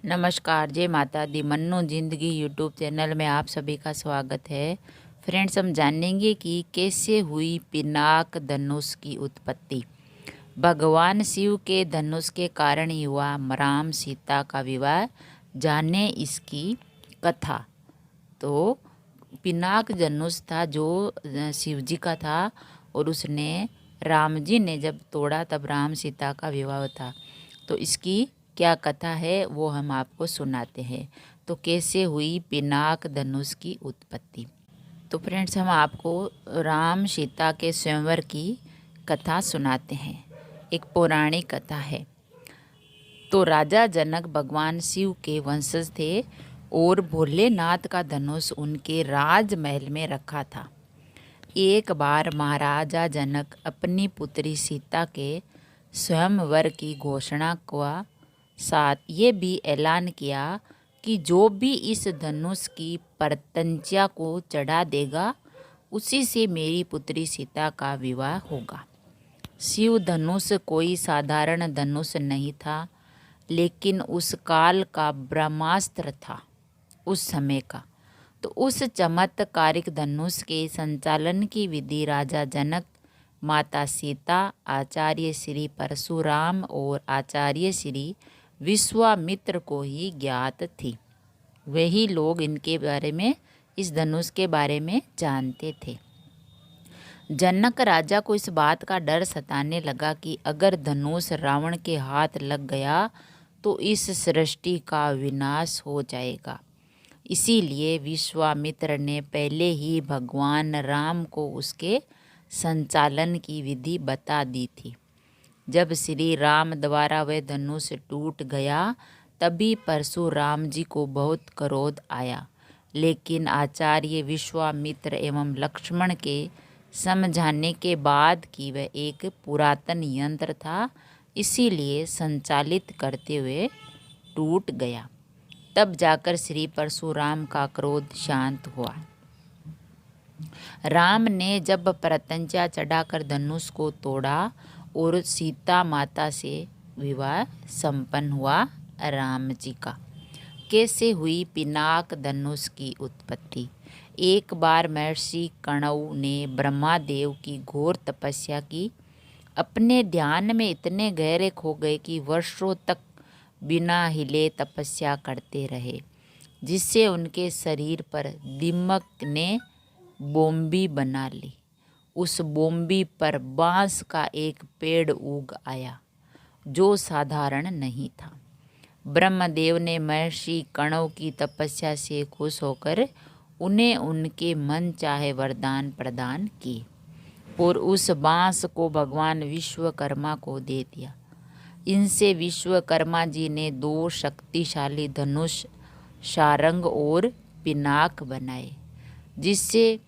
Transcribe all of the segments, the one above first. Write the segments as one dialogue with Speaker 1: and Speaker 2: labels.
Speaker 1: नमस्कार, जय माता दी। मन्नू जिंदगी यूट्यूब चैनल में आप सभी का स्वागत है। फ्रेंड्स, हम जानेंगे कि कैसे हुई पिनाक धनुष की उत्पत्ति। भगवान शिव के धनुष के कारण ही हुआ राम सीता का विवाह। जाने इसकी कथा। तो पिनाक धनुष था जो शिव जी का था, और उसने राम जी ने जब तोड़ा तब राम सीता का विवाह था। तो इसकी क्या कथा है वो हम आपको सुनाते हैं। तो कैसे हुई पिनाक धनुष की उत्पत्ति। तो फ्रेंड्स, हम आपको राम सीता के स्वयंवर की कथा सुनाते हैं। एक पौराणिक कथा है। तो राजा जनक भगवान शिव के वंशज थे और भोलेनाथ का धनुष उनके राजमहल में रखा था। एक बार महाराजा जनक अपनी पुत्री सीता के स्वयंवर की घोषणा का साथ ये भी ऐलान किया कि जो भी इस धनुष की परतंचा को चढ़ा देगा उसी से मेरी पुत्री सीता का विवाह होगा। शिव धनुष कोई साधारण धनुष नहीं था, लेकिन उस काल का ब्रह्मास्त्र था, उस समय का। तो उस चमत्कारिक धनुष के संचालन की विधि राजा जनक, माता सीता, आचार्य श्री परशुराम और आचार्य श्री विश्वामित्र को ही ज्ञात थी। वही लोग इनके बारे में, इस धनुष के बारे में जानते थे। जनक राजा को इस बात का डर सताने लगा कि अगर धनुष रावण के हाथ लग गया तो इस सृष्टि का विनाश हो जाएगा। इसीलिए विश्वामित्र ने पहले ही भगवान राम को उसके संचालन की विधि बता दी थी। जब श्री राम द्वारा वह धनुष टूट गया तभी परशुराम जी को बहुत क्रोध आया, लेकिन आचार्य विश्वामित्र एवं लक्ष्मण के समझाने के बाद कि वह एक पुरातन यंत्र था, इसीलिए संचालित करते हुए टूट गया। तब जाकर श्री परशुराम का क्रोध शांत हुआ। राम ने जब परतंचा चढ़ाकर धनुष को तोड़ा और सीता माता से विवाह संपन्न हुआ राम जी का। कैसे हुई पिनाक धनुष की उत्पत्ति। एक बार महर्षि कणव ने ब्रह्मादेव की घोर तपस्या की। अपने ध्यान में इतने गहरे खो गए कि वर्षों तक बिना हिले तपस्या करते रहे, जिससे उनके शरीर पर दीमक ने बोम्बी बना ली। उस बोम्बी पर बांस का एक पेड़ उग आया जो साधारण नहीं था। ब्रह्मदेव ने महर्षि कणव की तपस्या से खुश होकर उन्हें उनके मन चाहे वरदान प्रदान किए और उस बांस को भगवान विश्वकर्मा को दे दिया। इनसे विश्वकर्मा जी ने 2 शक्तिशाली धनुष, सारंग और पिनाक बनाए, जिससे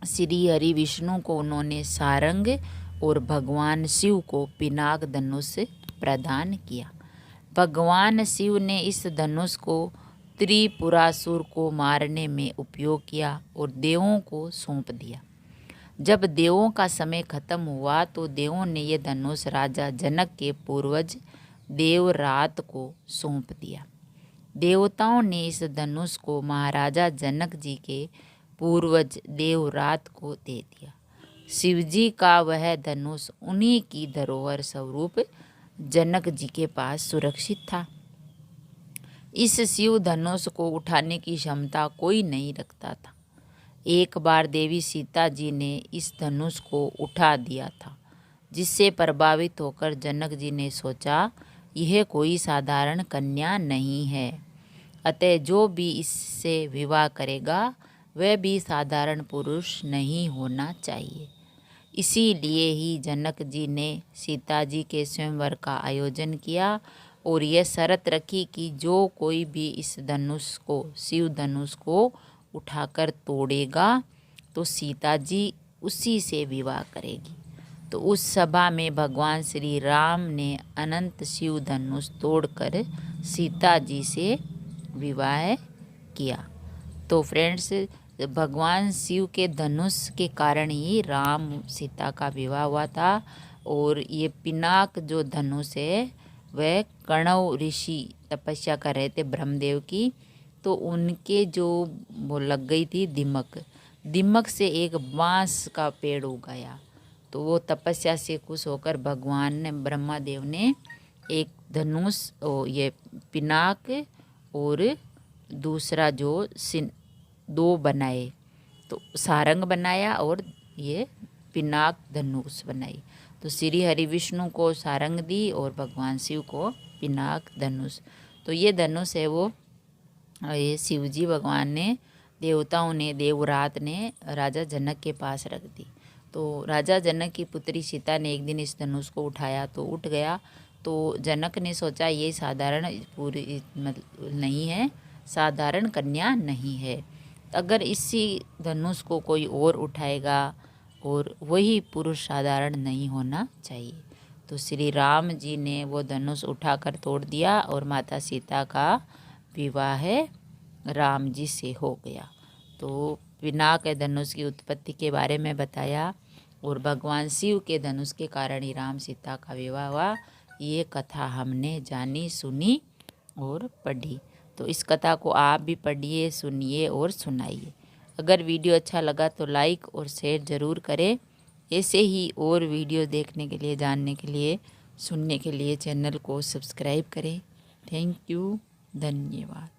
Speaker 1: श्री हरि विष्णु को उन्होंने सारंग और भगवान शिव को पिनाक धनुष प्रदान किया। भगवान शिव ने इस धनुष को त्रिपुरासुर को मारने में उपयोग किया और देवों को सौंप दिया। जब देवों का समय खत्म हुआ तो देवों ने यह धनुष राजा जनक के पूर्वज देवरात को सौंप दिया। देवताओं ने इस धनुष को महाराजा जनक जी के पूर्वज देवरात को दे दिया। शिवजी का वह धनुष उन्हीं की धरोहर स्वरूप जनक जी के पास सुरक्षित था। इस शिव धनुष को उठाने की क्षमता कोई नहीं रखता था। एक बार देवी सीता जी ने इस धनुष को उठा दिया था, जिससे प्रभावित होकर जनक जी ने सोचा यह कोई साधारण कन्या नहीं है, अतः जो भी इससे विवाह करेगा वह भी साधारण पुरुष नहीं होना चाहिए। इसीलिए ही जनक जी ने सीता जी के स्वयंवर का आयोजन किया और यह शर्त रखी कि जो कोई भी इस धनुष को, शिव धनुष को उठाकर तोड़ेगा तो सीता जी उसी से विवाह करेगी। तो उस सभा में भगवान श्री राम ने अनंत शिव धनुष तोड़कर सीता जी से विवाह किया। तो फ्रेंड्स, भगवान शिव के धनुष के कारण ही राम सीता का विवाह हुआ था। और ये पिनाक जो धनुष है वह कणव ऋषि तपस्या कर रहे थे ब्रह्मदेव की, तो उनके जो वो लग गई थी दिमक से एक बांस का पेड़ उगाया। तो वो तपस्या से खुश होकर भगवान ने ब्रह्मा देव ने एक धनुष ये पिनाक और दूसरा जो दो बनाए, तो सारंग बनाया और ये पिनाक धनुष बनाई। तो श्री हरि विष्णु को सारंग दी और भगवान शिव को पिनाक धनुष। तो ये धनुष है वो ये शिव जी भगवान ने देवताओं ने देवरात ने राजा जनक के पास रख दी। तो राजा जनक की पुत्री सीता ने एक दिन इस धनुष को उठाया तो उठ गया। तो जनक ने सोचा ये साधारण पूरी मतलब नहीं है, साधारण कन्या नहीं है, अगर इसी धनुष को कोई और उठाएगा और वही पुरुष साधारण नहीं होना चाहिए। तो श्री राम जी ने वो धनुष उठाकर तोड़ दिया और माता सीता का विवाह राम जी से हो गया। तो पिनाक धनुष की उत्पत्ति के बारे में बताया और भगवान शिव के धनुष के कारण ही राम सीता का विवाह हुआ। ये कथा हमने जानी, सुनी और पढ़ी। तो इस कथा को आप भी पढ़िए, सुनिए और सुनाइए। अगर वीडियो अच्छा लगा तो लाइक और शेयर ज़रूर करें। ऐसे ही और वीडियो देखने के लिए, जानने के लिए, सुनने के लिए चैनल को सब्सक्राइब करें। थैंक यू, धन्यवाद।